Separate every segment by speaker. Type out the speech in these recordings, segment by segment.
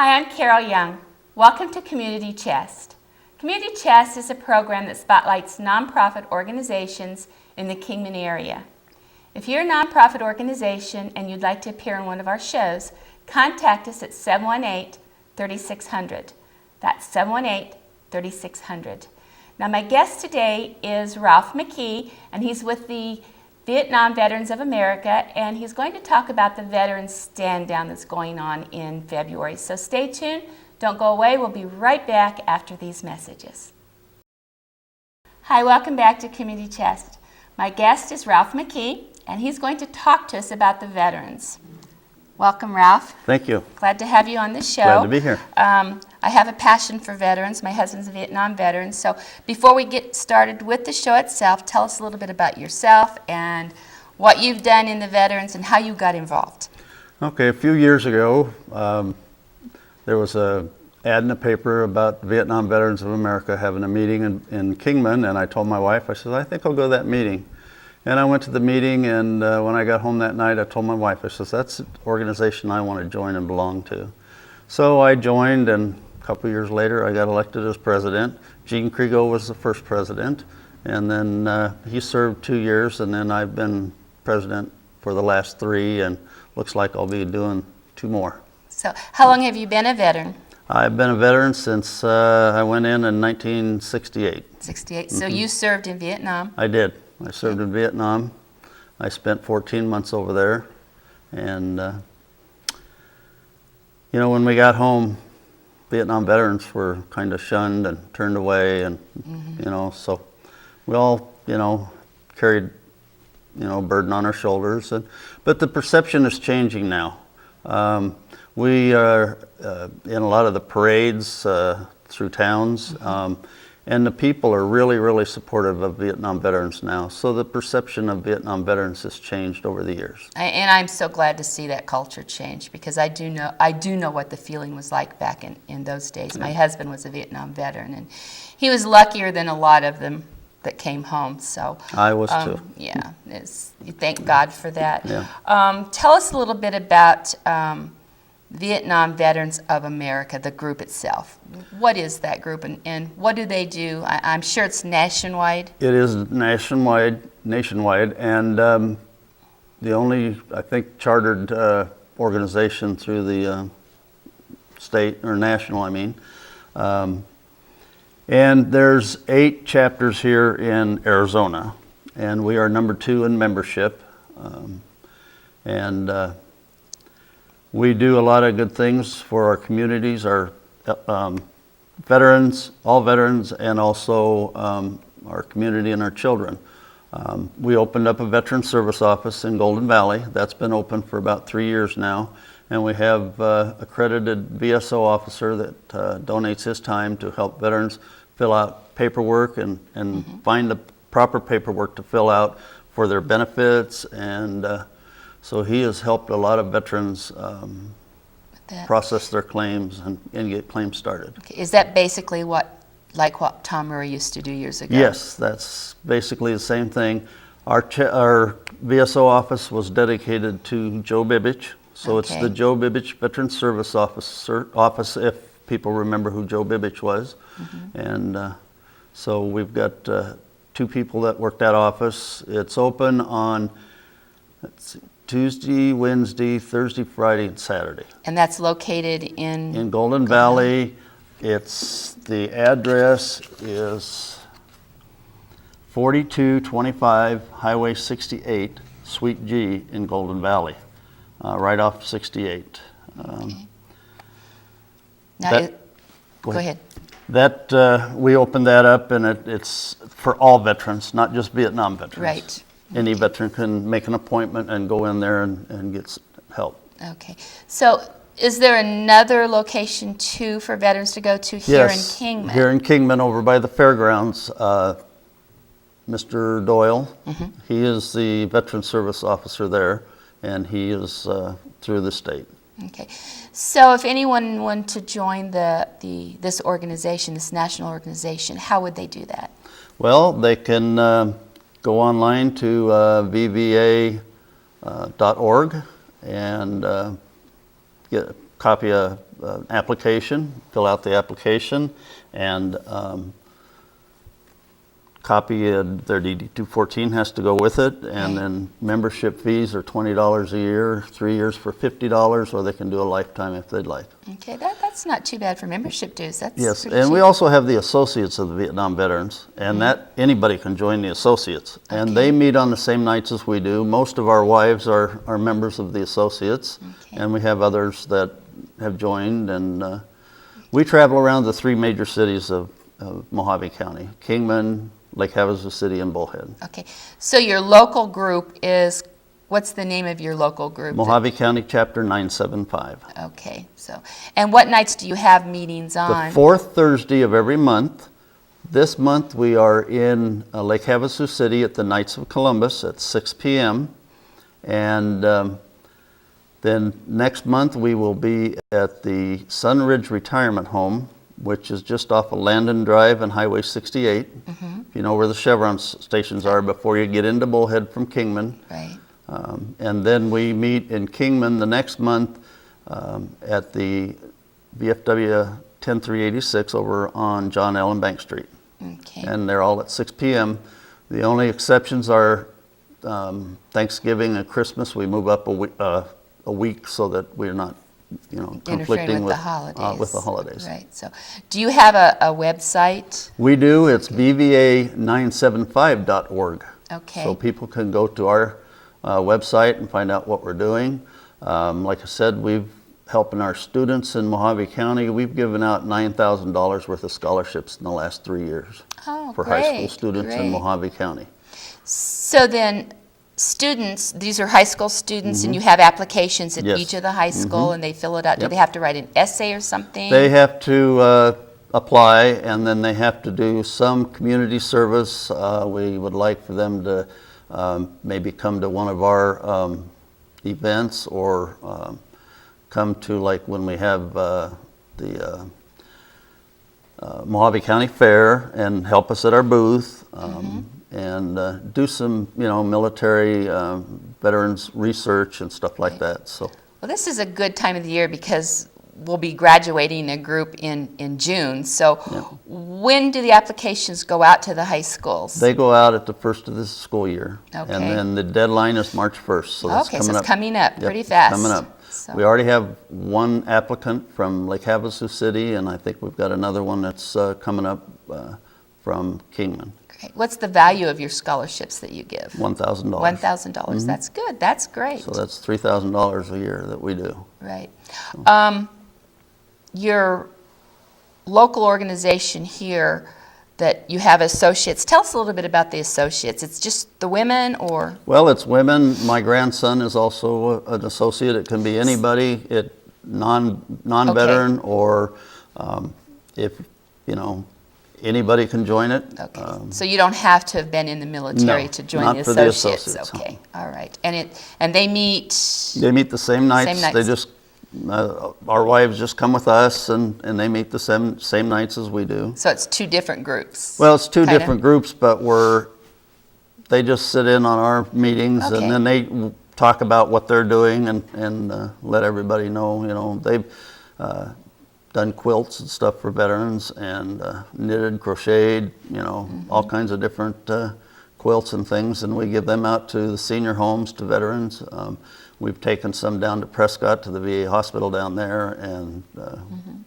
Speaker 1: Hi, I'm Carol Young. Welcome to Community Chest. Community Chest is a program that spotlights nonprofit organizations in the Kingman area. If you're a nonprofit organization and you'd like to appear on one of our shows, contact us at 718-3600. That's 718-3600. Now my guest today is Ralph McKee, and he's with the Vietnam Veterans of America, and he's going to talk about the Veterans Stand Down that's going on in February. So stay tuned, don't go away, we'll be right back after these messages. Hi, welcome back to Community Chest. My guest is Ralph McKee, and he's going to talk to us about the veterans. Welcome, Ralph.
Speaker 2: Thank you.
Speaker 1: Glad to have you on the show.
Speaker 2: Glad to be here.
Speaker 1: I have a passion for veterans. My husband's a Vietnam veteran. So before we get started with the show itself, tell us a little bit about yourself and what you've done in the veterans and how you got involved.
Speaker 2: Okay, a few years ago, there was an ad in the paper about Vietnam Veterans of America having a meeting in Kingman, and I told my wife, I said, I think I'll go to that meeting. And I went to the meeting, and when I got home that night, I told my wife, I said, that's the organization I want to join and belong to. So I joined, and a couple of years later, I got elected as president. Gene Kriegel was the first president, and then he served 2 years, and then I've been president for the last 3, and looks like I'll be doing 2 more.
Speaker 1: So how long have you been a veteran?
Speaker 2: I've been a veteran since I went in 1968.
Speaker 1: 68. So you served in Vietnam?
Speaker 2: I did. I served in Vietnam. I spent 14 months over there, and you know, when we got home, Vietnam veterans were kind of shunned and turned away, and you know, so we all, you know, carried, you know, a burden on our shoulders. But the perception is changing now. We are in a lot of the parades through towns, and the people are really, really supportive of Vietnam veterans now. So the perception of Vietnam veterans has changed over the years.
Speaker 1: And I'm so glad to see that culture change, because I do know what the feeling was like back in those days. My husband was a Vietnam veteran, and he was luckier than a lot of them that came home. So
Speaker 2: I was too.
Speaker 1: Yeah, thank God for that.
Speaker 2: Yeah.
Speaker 1: Tell us a little bit about Vietnam Veterans of America, the group itself. What is that group, and what do they do? I'm sure it's nationwide.
Speaker 2: It is nationwide, and the only, I think, chartered organization through the state, or national, I mean. And there's 8 chapters here in Arizona, and we are number 2 in membership. We do a lot of good things for our communities, our veterans, all veterans, and also our community and our children. We opened up a veteran service office in Golden Valley. That's been open for about 3 years now. And we have accredited VSO officer that donates his time to help veterans fill out paperwork and find the proper paperwork to fill out for their benefits. And so he has helped a lot of veterans process their claims and get claims started.
Speaker 1: Okay. Is that basically what Tom Murray used to do years ago?
Speaker 2: Yes, that's basically the same thing. Our VSO office was dedicated to Joe Bibbich, so it's the Joe Bibbich Veteran Service Office, if people remember who Joe Bibbich was. And so we've got 2 people that work that office. It's open on, let's see, Tuesday, Wednesday, Thursday, Friday, and Saturday.
Speaker 1: And that's located in
Speaker 2: Golden Valley. It's, the address is 4225 Highway 68, Suite G in Golden Valley, right off 68.
Speaker 1: Now, go ahead.
Speaker 2: That we opened that up, and it's for all veterans, not just Vietnam veterans.
Speaker 1: Right.
Speaker 2: Any veteran can make an appointment and go in there and get help.
Speaker 1: Okay. So is there another location too for veterans to go to here in Kingman?
Speaker 2: Here in Kingman over by the fairgrounds. Mr. Doyle, he is the Veteran Service Officer there, and he is through the state.
Speaker 1: Okay. So if anyone wanted to join this organization, this national organization, how would they do that? Well,
Speaker 2: they can go online to vva.org and get a copy of application, fill out the application, and copy of their DD-214 has to go with it, and then membership fees are $20 a year, 3 years for $50, or they can do a lifetime if they'd like.
Speaker 1: Okay, that's not too bad for membership dues. That's
Speaker 2: Yes,
Speaker 1: pretty
Speaker 2: and
Speaker 1: cheap.
Speaker 2: we also have the Associates of the Vietnam Veterans, and that anybody can join the Associates. And they meet on the same nights as we do. Most of our wives are members of the Associates, and we have others that have joined. And we travel around the 3 major cities of Mojave County: Kingman, Lake Havasu City, and Bullhead.
Speaker 1: Okay, so your local group is, what's the name of your local group?
Speaker 2: Mojave County Chapter 975.
Speaker 1: Okay, so, and what nights do you have meetings
Speaker 2: The
Speaker 1: on?
Speaker 2: 4th Thursday of every month. This month we are in Lake Havasu City at the Knights of Columbus at 6 p.m. And then next month we will be at the Sunridge Retirement Home, which is just off of Landon Drive and Highway 68. If you know where the Chevron stations are before you get into Bullhead from Kingman.
Speaker 1: Right.
Speaker 2: And then we meet in Kingman the next month at the VFW 10386 over on John Allen Bank Street.
Speaker 1: Okay.
Speaker 2: And they're all at 6 p.m. The only exceptions are Thanksgiving and Christmas. We move up a week so that we're not, conflicting
Speaker 1: with the holidays.
Speaker 2: With the holidays.
Speaker 1: Right. So, do you have a website?
Speaker 2: We do. It's bva975.org.
Speaker 1: Okay.
Speaker 2: So people can go to our website and find out what we're doing. Like I said, we've helping our students in Mojave County. We've given out $9,000 worth of scholarships in the last 3 years for high school students in Mojave County.
Speaker 1: So then, students, these are high school students, and you have applications at each of the high school, and they fill it out. Do they have to write an essay or something?
Speaker 2: They have to apply, and then they have to do some community service. We would like for them to maybe come to one of our events, or come to, like when we have the Mojave County Fair, and help us at our booth. And do some, military veterans research and stuff like that. So,
Speaker 1: well, this is a good time of the year because we'll be graduating a group in June. So, when do the applications go out to the high schools?
Speaker 2: They go out at the first of this school year,
Speaker 1: Okay.
Speaker 2: and then the deadline is March 1st. So that's
Speaker 1: Okay,
Speaker 2: coming
Speaker 1: so it's
Speaker 2: up.
Speaker 1: coming up
Speaker 2: Yep,
Speaker 1: pretty fast.
Speaker 2: Coming up.
Speaker 1: So-
Speaker 2: We already have one applicant from Lake Havasu City, and I think we've got another one that's coming up from Kingman.
Speaker 1: Great. What's the value of your scholarships that you give?
Speaker 2: $1,000.
Speaker 1: $1,000. That's good. That's great.
Speaker 2: So that's $3,000 a year that we do.
Speaker 1: Right. Your local organization here that you have associates, tell us a little bit about the associates. It's just the women, or?
Speaker 2: Well, it's women. My grandson is also an associate. It can be anybody, non-veteran, or if, anybody can join it.
Speaker 1: Okay. So you don't have to have been in the military to join
Speaker 2: not
Speaker 1: the
Speaker 2: for the
Speaker 1: associates.
Speaker 2: associates,
Speaker 1: Okay. All right. And they meet.
Speaker 2: They meet the same nights.
Speaker 1: Same nights.
Speaker 2: They just, our wives just come with us, and they meet the same nights as we do.
Speaker 1: So it's 2 different groups.
Speaker 2: Well, it's 2
Speaker 1: Kinda.
Speaker 2: different groups, but they just sit in on our meetings,
Speaker 1: Okay.
Speaker 2: and then they talk about what they're doing and let everybody know. They've done quilts and stuff for veterans, and knitted, crocheted, all kinds of different quilts and things, and we give them out to the senior homes, to veterans. We've taken some down to Prescott, to the VA hospital down there, and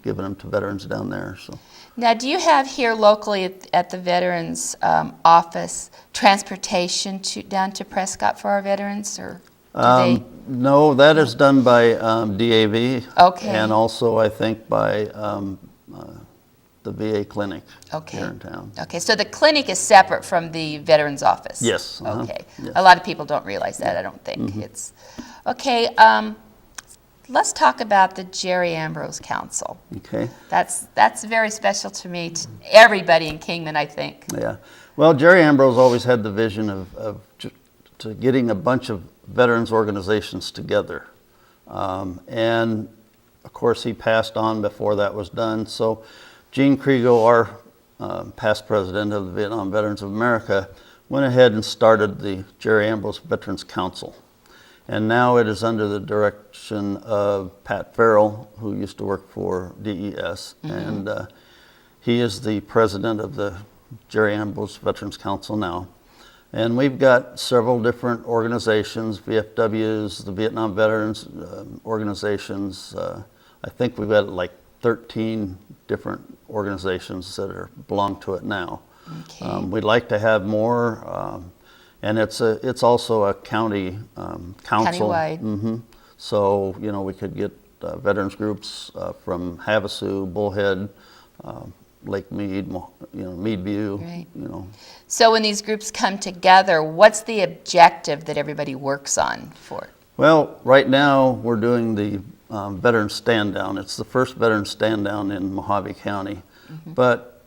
Speaker 2: given them to veterans down there. So.
Speaker 1: Now, do you have here locally at the Veterans Office transportation down to Prescott for our veterans, or do they?
Speaker 2: No, that is done by DAV.
Speaker 1: Okay.
Speaker 2: And also, I think, by the VA clinic here in town.
Speaker 1: Okay, so the clinic is separate from the Veterans Office?
Speaker 2: Yes.
Speaker 1: Okay.
Speaker 2: Yes.
Speaker 1: A lot of people don't realize that, I don't think. It's okay. Let's talk about the Jerry Ambrose Council.
Speaker 2: Okay.
Speaker 1: That's very special to me, to everybody in Kingman, I think.
Speaker 2: Yeah. Well, Jerry Ambrose always had the vision of to getting a bunch of veterans organizations together. And, of course, he passed on before that was done. So Gene Kriegel, our past president of the Vietnam Veterans of America, went ahead and started the Jerry Ambrose Veterans Council. And now it is under the direction of Pat Farrell, who used to work for DES. And he is the president of the Jerry Ambrose Veterans Council now. And we've got several different organizations, VFWs, the Vietnam Veterans organizations. I think we've got like 13 different organizations that belong to it now.
Speaker 1: Okay.
Speaker 2: We'd like to have more, and it's also a county council.
Speaker 1: Countywide.
Speaker 2: So, you know, we could get veterans groups from Havasu, Bullhead, Lake Mead, Meadview,
Speaker 1: Right.
Speaker 2: you know.
Speaker 1: So when these groups come together, what's the objective that everybody works on for?
Speaker 2: Well, right now we're doing the Veterans Stand Down. It's the first Veterans Stand Down in Mojave County. But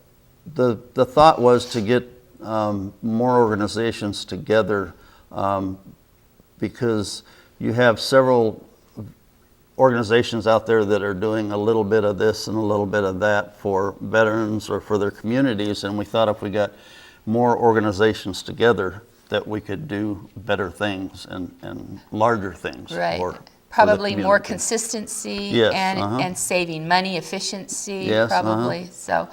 Speaker 2: the thought was to get more organizations together because you have several organizations out there that are doing a little bit of this and a little bit of that for veterans or for their communities, and we thought if we got more organizations together that we could do better things and larger things.
Speaker 1: Right.
Speaker 2: for the
Speaker 1: Probably more
Speaker 2: community.
Speaker 1: consistency
Speaker 2: Yes,
Speaker 1: and saving money, efficiency,
Speaker 2: Yes,
Speaker 1: probably. So,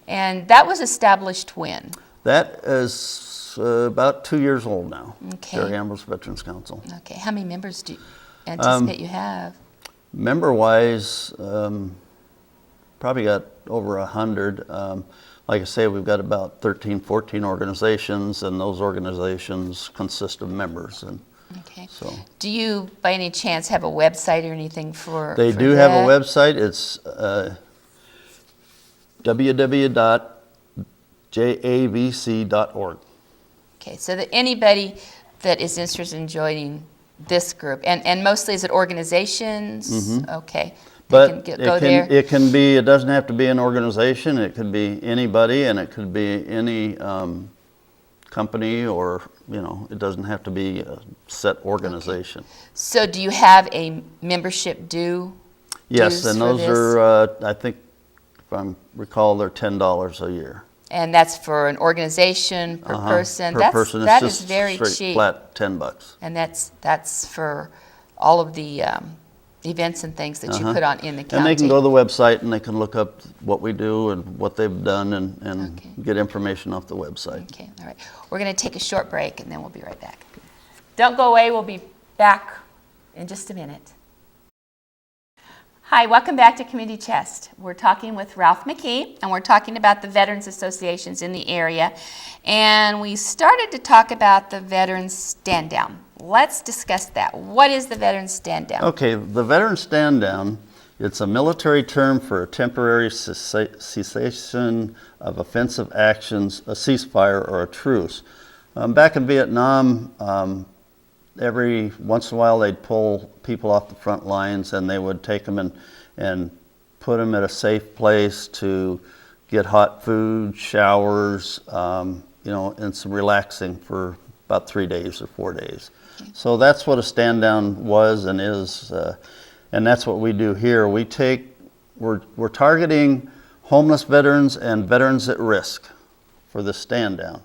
Speaker 1: and that was established when?
Speaker 2: That is about 2 years old now.
Speaker 1: Okay.
Speaker 2: Jerry Ambrose Veterans Council.
Speaker 1: Okay. How many members do you anticipate you have?
Speaker 2: Member-wise, probably got over 100. Like I say, we've got about 13, 14 organizations, and those organizations consist of members. And
Speaker 1: Okay.
Speaker 2: so
Speaker 1: Do you, by any chance, have a website or anything for?
Speaker 2: they
Speaker 1: for
Speaker 2: do have a
Speaker 1: that?
Speaker 2: website. It's www.javc.org.
Speaker 1: Okay, so that anybody that is interested in joining this group, and mostly is it organizations? Okay.
Speaker 2: But
Speaker 1: They can go there.
Speaker 2: it can be, it doesn't have to be an organization. It could be anybody, and it could be any company, or, you know, it doesn't have to be a set organization.
Speaker 1: So do you have a membership due?
Speaker 2: Yes,
Speaker 1: dues
Speaker 2: and
Speaker 1: for
Speaker 2: those
Speaker 1: this?
Speaker 2: are, I think, if I recall, they're $10 a year.
Speaker 1: And that's for an organization per person?
Speaker 2: Per person.
Speaker 1: That
Speaker 2: It's
Speaker 1: is
Speaker 2: just
Speaker 1: very
Speaker 2: straight
Speaker 1: cheap.
Speaker 2: flat $10.
Speaker 1: And that's for all of the events and things that you put on in the county?
Speaker 2: And they can go to the website and they can look up what we do and what they've done and
Speaker 1: Okay.
Speaker 2: get information off the website.
Speaker 1: Okay, all right. We're going to take a short break, and then we'll be right back. Don't go away. We'll be back in just a minute. Hi, welcome back to Community Chest. We're talking with Ralph McKee, and we're talking about the Veterans Associations in the area. And we started to talk about the Veterans Stand Down. Let's discuss that. What is the Veterans Stand Down?
Speaker 2: Okay, the Veteran Stand Down, it's a military term for a temporary cessation of offensive actions, a ceasefire, or a truce. Back in Vietnam, every once in a while they'd pull people off the front lines and they would take them and put them at a safe place to get hot food, showers, you know, and some relaxing for about 3 days or 4 days. So that's what a stand down was and is, and that's what we do here. We're targeting homeless veterans and veterans at risk for the stand down.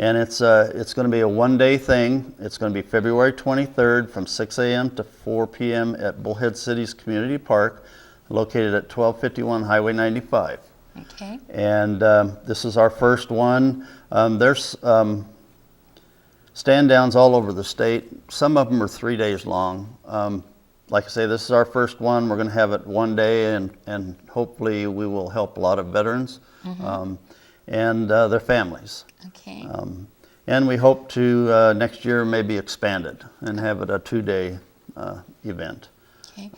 Speaker 2: And it's going to be a one-day thing. It's going to be February 23rd from 6 a.m. to 4 p.m. at Bullhead City's Community Park, located at 1251 Highway 95.
Speaker 1: Okay.
Speaker 2: And this is our first one. There's stand downs all over the state. Some of them are 3 days long. Like I say, this is our first one. We're going to have it one day, and hopefully we will help a lot of veterans and their families.
Speaker 1: Okay.
Speaker 2: And we hope to next year maybe expand it and have it a 2-day event.
Speaker 1: Okay.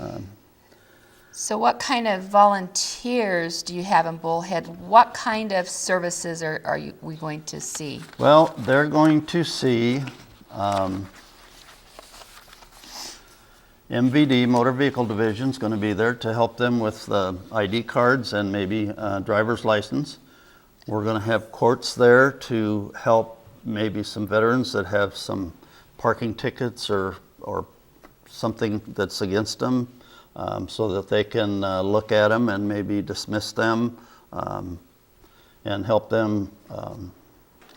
Speaker 1: So what kind of volunteers do you have in Bullhead? What kind of services are we going to see?
Speaker 2: Well, they're going to see MVD, Motor Vehicle Division, is going to be there to help them with ID cards and maybe driver's license. We're going to have courts there to help maybe some veterans that have some parking tickets or something that's against them, so that they can look at them and maybe dismiss them and help them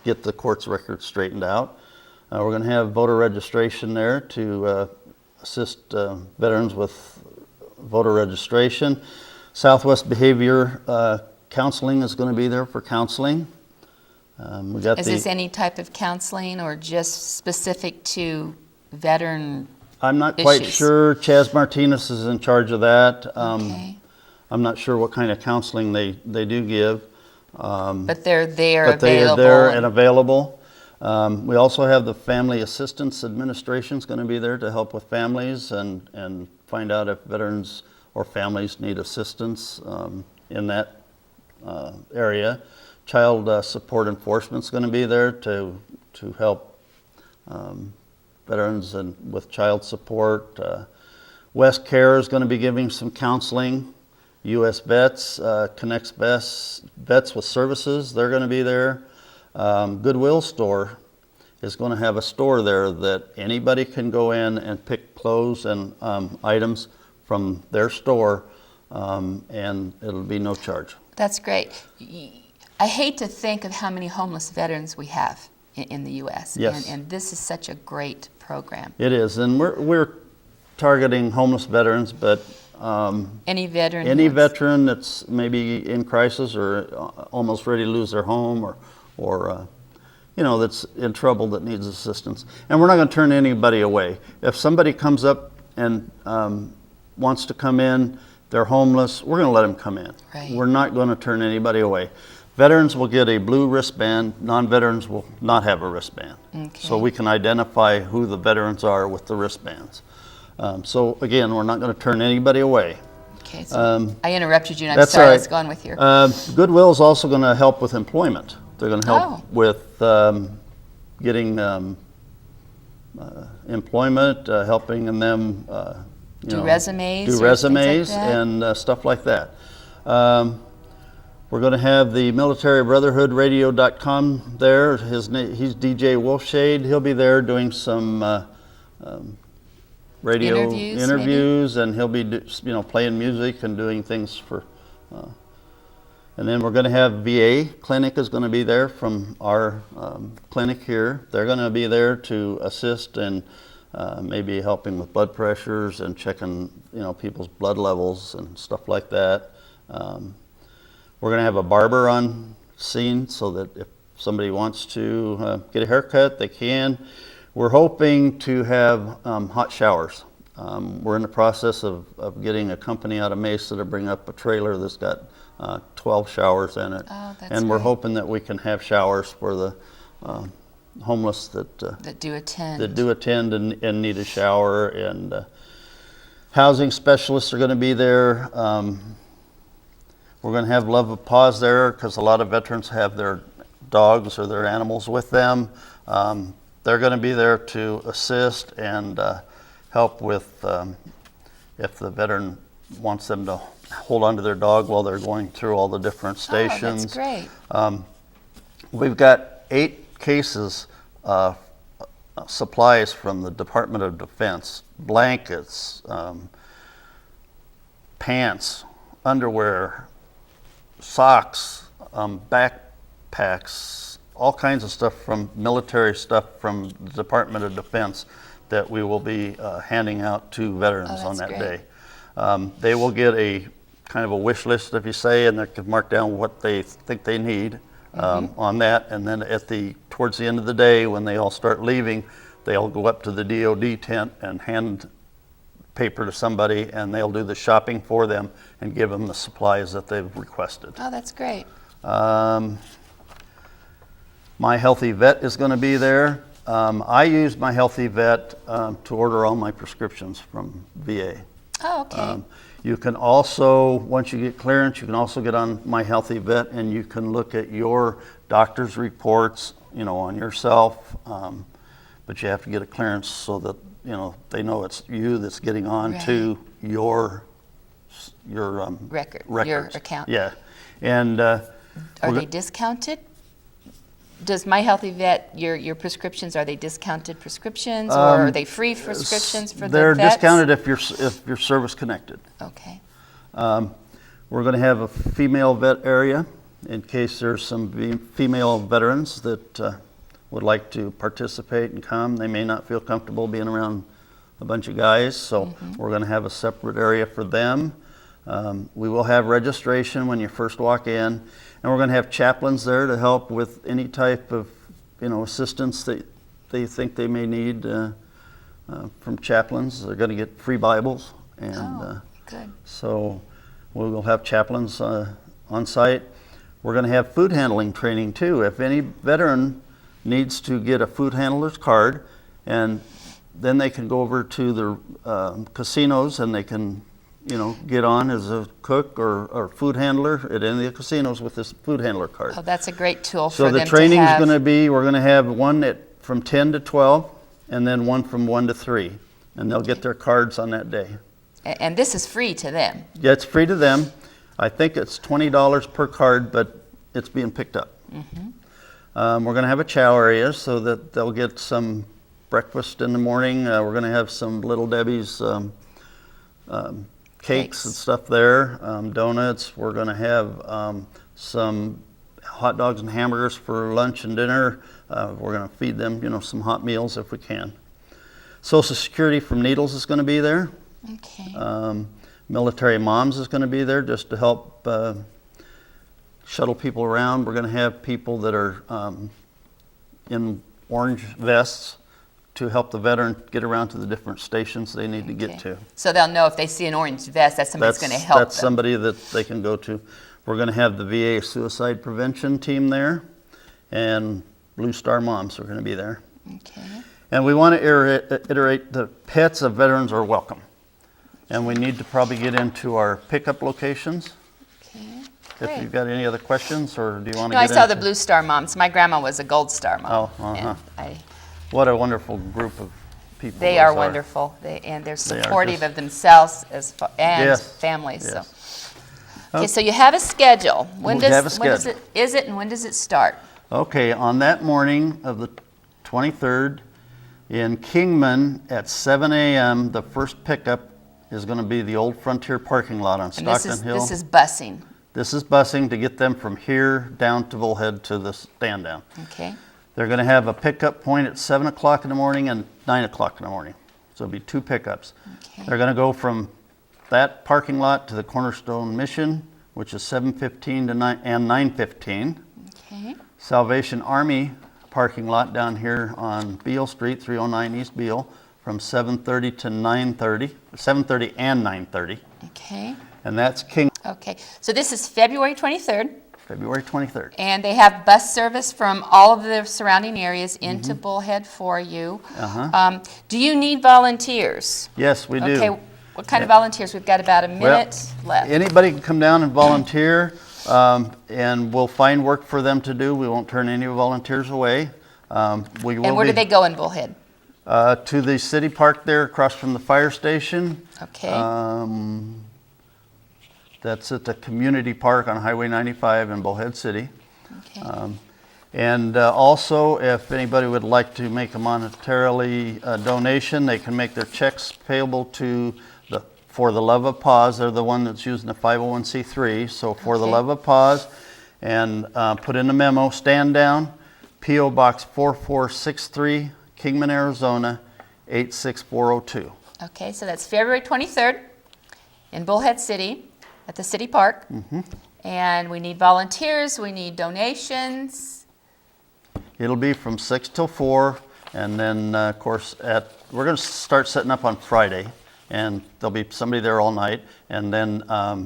Speaker 2: get the court's record straightened out. We're going to have voter registration there to assist veterans with voter registration. Southwest Behavior Counseling is going to be there for counseling. We got
Speaker 1: Is this any type of counseling or just specific to veteran
Speaker 2: I'm not quite
Speaker 1: issues?
Speaker 2: sure. Chaz Martinez is in charge of that.
Speaker 1: Okay.
Speaker 2: I'm not sure what kind of counseling they do give.
Speaker 1: But they're there,
Speaker 2: But they are
Speaker 1: available.
Speaker 2: there and available. We also have the Family Assistance Administration is going to be there to help with families and find out if veterans or families need assistance in that area. Child Support Enforcement is going to be there to help veterans and with child support. West Care is going to be giving some counseling. U.S. Vets connects vets with services. They're going to be there. Goodwill Store is going to have a store there that anybody can go in and pick clothes and items from their store, and it'll be no charge.
Speaker 1: That's great. I hate to think of how many homeless veterans we have in the U.S.
Speaker 2: Yes.
Speaker 1: And this is such a great program.
Speaker 2: It is, and we're targeting homeless veterans, but
Speaker 1: Any veteran?
Speaker 2: any
Speaker 1: who wants-
Speaker 2: veteran that's maybe in crisis or almost ready to lose their home or that's in trouble that needs assistance. And we're not going to turn anybody away. If somebody comes up and wants to come in, they're homeless, we're going to let them come in.
Speaker 1: Right.
Speaker 2: We're not going to turn anybody away. Veterans will get a blue wristband. Non-veterans will not have a wristband.
Speaker 1: Okay.
Speaker 2: So we can identify who the veterans are with the wristbands. So again, we're not going to turn anybody away.
Speaker 1: Okay, so I interrupted you, and I'm
Speaker 2: That's
Speaker 1: sorry.
Speaker 2: all right.
Speaker 1: Let's go on with your.
Speaker 2: Goodwill is also going to help with employment. They're going to help
Speaker 1: Oh.
Speaker 2: with getting employment, helping them
Speaker 1: Do resumes
Speaker 2: do
Speaker 1: or things like
Speaker 2: resumes
Speaker 1: that?
Speaker 2: and stuff like that. We're going to have the militarybrotherhoodradio.com there. He's DJ Wolfshade. He'll be there doing some radio
Speaker 1: Interviews,
Speaker 2: and he'll be playing music and doing things for. And then we're going to have VA clinic is going to be there from our clinic here. They're going to be there to assist and maybe helping with blood pressures and checking people's blood levels and stuff like that. We're going to have a barber on scene so that if somebody wants to get a haircut, they can. We're hoping to have hot showers. We're in the process of getting a company out of Mesa to bring up a trailer that's got 12 showers in it.
Speaker 1: Oh, that's
Speaker 2: and we're
Speaker 1: great.
Speaker 2: hoping that we can have showers for the homeless that
Speaker 1: do attend.
Speaker 2: and need a shower. And housing specialists are going to be there. We're going to have Love of Paws there because a lot of veterans have their dogs or their animals with them. They're going to be there to assist and help with if the veteran wants them to hold on to their dog while they're going through all the different stations.
Speaker 1: Oh, that's great.
Speaker 2: We've got 8 cases of supplies from the Department of Defense, blankets, pants, underwear, socks, backpacks, all kinds of stuff from military stuff from the Department of Defense that we will be handing out to veterans on
Speaker 1: that's
Speaker 2: that
Speaker 1: great.
Speaker 2: day. They will get a kind of a wish list, if you say, and they can mark down what they think they need on that. And then towards the end of the day, when they all start leaving, they'll go up to the DOD tent and hand paper to somebody, and they'll do the shopping for them and give them the supplies that they've requested.
Speaker 1: Oh, that's great.
Speaker 2: My Healthy Vet is going to be there. I use My Healthy Vet to order all my prescriptions from VA.
Speaker 1: Oh, okay.
Speaker 2: You can also, once you get clearance, you can also get on My Healthy Vet and you can look at your doctor's reports, on yourself. But you have to get a clearance so that, they know it's you that's getting on to your
Speaker 1: Record,
Speaker 2: records.
Speaker 1: your account.
Speaker 2: Yeah. And
Speaker 1: Are they discounted? Does My Healthy Vet, your prescriptions, are they discounted prescriptions, or are they free prescriptions for the
Speaker 2: they're
Speaker 1: vets?
Speaker 2: discounted if you're service connected.
Speaker 1: Okay.
Speaker 2: We're going to have a female vet area in case there's some female veterans that would like to participate and come. They may not feel comfortable being around a bunch of guys, so we're going to have a separate area for them. We will have registration when you first walk in, and we're going to have chaplains there to help with any type of, assistance that they think they may need from chaplains. They're going to get free Bibles, and
Speaker 1: good.
Speaker 2: So we will have chaplains on site. We're going to have food handling training too. If any veteran needs to get a food handler's card, and then they can go over to the casinos and they can, get on as a cook or food handler at any of the casinos with this food handler card.
Speaker 1: Oh, that's a great tool for
Speaker 2: So
Speaker 1: them
Speaker 2: the training
Speaker 1: to
Speaker 2: is
Speaker 1: have.
Speaker 2: going to be, we're going to have one from 10 to 12 and then one from 1 to 3. And they'll get their cards on that day.
Speaker 1: And this is free to them.
Speaker 2: Yeah, it's free to them. I think it's $20 per card, but it's being picked up. We're going to have a chow area so that they'll get some breakfast in the morning. We're going to have some Little Debbie's cakes and stuff there, donuts. We're going to have some hot dogs and hamburgers for lunch and dinner. We're going to feed them, some hot meals if we can. Social Security from Needles is going to be there.
Speaker 1: Okay.
Speaker 2: Military Moms is going to be there just to help shuttle people around. We're going to have people that are in orange vests to help the veteran get around to the different stations they need to get to.
Speaker 1: So they'll know if they see an orange vest, that's somebody that's going to help
Speaker 2: That's
Speaker 1: them.
Speaker 2: somebody that they can go to. We're going to have the VA suicide prevention team there, and Blue Star Moms are going to be there.
Speaker 1: Okay.
Speaker 2: And we want to iterate the pets of veterans are welcome. And we need to probably get into our pickup locations.
Speaker 1: Okay.
Speaker 2: If
Speaker 1: Great.
Speaker 2: you've got any other questions, or do you want to
Speaker 1: No, I
Speaker 2: get
Speaker 1: saw
Speaker 2: into?
Speaker 1: the Blue Star Moms. My grandma was a Gold Star mom.
Speaker 2: Oh,
Speaker 1: And
Speaker 2: What a wonderful group of people.
Speaker 1: they
Speaker 2: those
Speaker 1: are wonderful. And they're
Speaker 2: They are
Speaker 1: supportive
Speaker 2: just-
Speaker 1: of themselves and
Speaker 2: Yes,
Speaker 1: families.
Speaker 2: yes.
Speaker 1: So. Okay, so you have a schedule. When
Speaker 2: We have a
Speaker 1: when
Speaker 2: schedule.
Speaker 1: is it and when does it start?
Speaker 2: Okay, on that morning of the 23rd in Kingman at 7 a.m., the first pickup is going to be the old Frontier parking lot on
Speaker 1: And
Speaker 2: Stockton Hill.
Speaker 1: this is busing.
Speaker 2: This is busing to get them from here down to Bullhead to the stand down.
Speaker 1: Okay.
Speaker 2: They're going to have a pickup point at 7 o'clock in the morning and 9 o'clock in the morning. So it'll be 2 pickups.
Speaker 1: Okay.
Speaker 2: They're going to go from that parking lot to the Cornerstone Mission, which is 7:15 to 9:15.
Speaker 1: Okay.
Speaker 2: Salvation Army parking lot down here on Beale Street, 309 East Beale, from 7:30 to 9:30, 7:30 and 9:30.
Speaker 1: Okay.
Speaker 2: And that's King,
Speaker 1: Okay. So this is February 23rd.
Speaker 2: February 23rd.
Speaker 1: And they have bus service from all of the surrounding areas into Bullhead for you. Do you need volunteers?
Speaker 2: Yes, we do.
Speaker 1: Okay, what kind of volunteers? We've got about a minute left.
Speaker 2: Anybody can come down and volunteer, and we'll find work for them to do. We won't turn any volunteers away. We will
Speaker 1: And where do they go in Bullhead?
Speaker 2: to the city park there across from the fire station.
Speaker 1: Okay.
Speaker 2: That's at the community park on Highway 95 in Bullhead City.
Speaker 1: Okay.
Speaker 2: And also, if anybody would like to make a monetarily donation, they can make their checks payable to For the Love of Paws. They're the one that's using the 501c3. So For the
Speaker 1: Okay.
Speaker 2: Love of Paws, and put in a memo, stand down, P.O. Box 4463, Kingman, Arizona, 86402.
Speaker 1: Okay, so that's February 23rd in Bullhead City at the city park. And we need volunteers, we need donations.
Speaker 2: It'll be from 6 till 4, and then, of course, we're going to start setting up on Friday, and there'll be somebody there all night, and then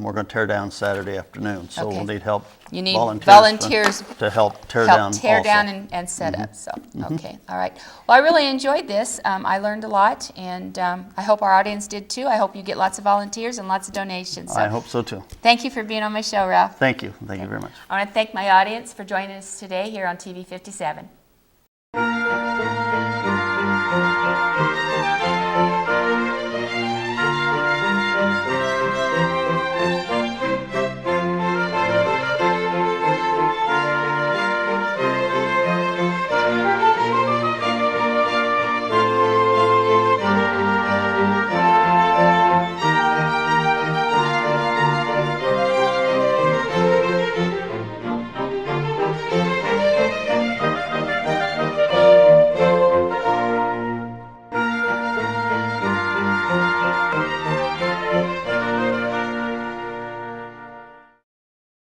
Speaker 2: we're going to tear down Saturday afternoon. So
Speaker 1: Okay.
Speaker 2: we'll need help.
Speaker 1: You need
Speaker 2: volunteers to help tear down also.
Speaker 1: and set up. So, okay, all right. Well, I really enjoyed this. I learned a lot, and I hope our audience did too. I hope you get lots of volunteers and lots of donations. So
Speaker 2: I hope so too.
Speaker 1: thank you for being on my show, Ralph.
Speaker 2: Thank you. Thank you very much.
Speaker 1: I want to thank my audience for joining us today here on TV 57.